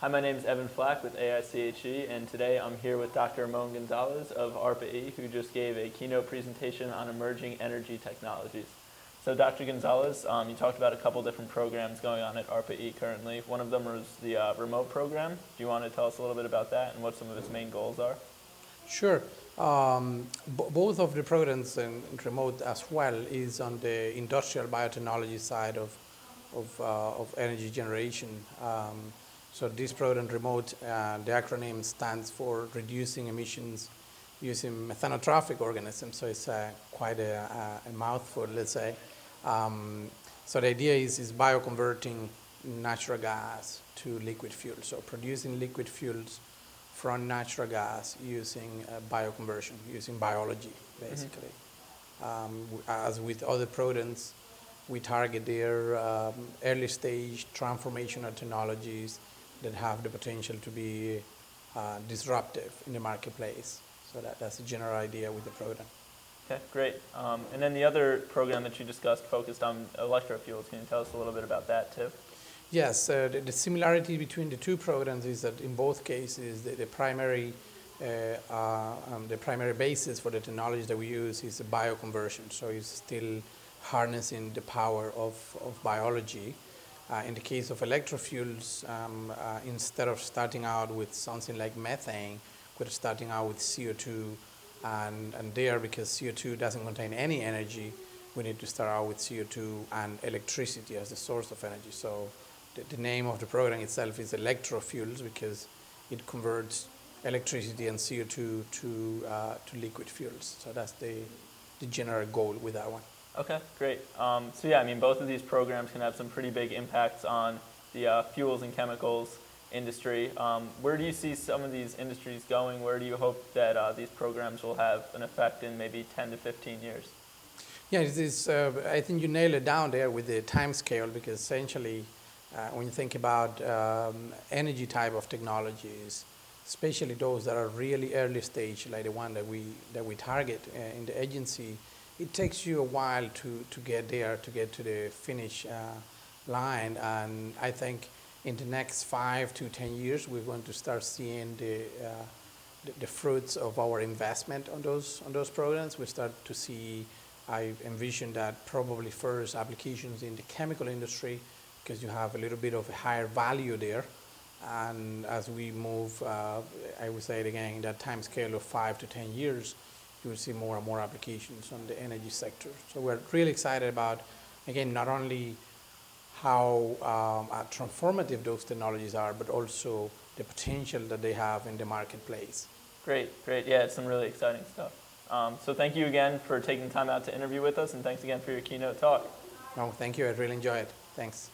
Hi, my name is Evan Flach with AIChE, and today I'm here with Dr. Ramon Gonzalez of ARPA-E, who just gave a keynote presentation on emerging energy technologies. So Dr. Gonzalez, you talked about a couple different programs going on at ARPA-E currently. One of them was the remote program. Do you want to tell us a little bit about that and what some of its main goals are? Sure. Both of the programs in remote as well is on the industrial biotechnology side of energy generation. So this program remote, the acronym stands for reducing emissions using methanotrophic organisms. So it's quite a mouthful, let's say. So the idea is bioconverting natural gas to liquid fuel. So producing liquid fuels from natural gas using bioconversion, using biology, basically. As with other programs, we target their early stage transformational technologies that have the potential to be disruptive in the marketplace. So that's the general idea with the program. Okay, great. And then the other program that you discussed focused on electrofuels. Can you tell us a little bit about that too? Yes, the similarity between the two programs is that in both cases, the primary basis for the technology that we use is bioconversion. So it's still harnessing the power of biology. In the case of electrofuels, instead of starting out with something like methane, we're starting out with CO2. And there, because CO2 doesn't contain any energy, we need to start out with CO2 and electricity as the source of energy. So the name of the program itself is electrofuels because it converts electricity and CO2 to liquid fuels. So that's the general goal with that one. Okay, great. So yeah, I mean, both of these programs can have some pretty big impacts on the fuels and chemicals industry. Where do you see some of these industries going? Where do you hope that these programs will have an effect in maybe 10 to 15 years? Yeah, it is, I think you nailed it down there with the time scale, because essentially when you think about energy type of technologies, especially those that are really early stage, like the one that we target in the agency, it takes you a while to get there, to get to the finish line. And I think in the next 5 to 10 years, we're going to start seeing the fruits of our investment on those programs. We start to see, I envision that probably first applications in the chemical industry, because you have a little bit of a higher value there. And as we move, I would say it again, in that time scale of 5 to 10 years, you will see more and more applications on the energy sector. So we're really excited about, again, not only how transformative those technologies are, but also the potential that they have in the marketplace. Great. Yeah, it's some really exciting stuff. So thank you again for taking time out to interview with us, and thanks again for your keynote talk. No, thank you. I really enjoyed it. Thanks.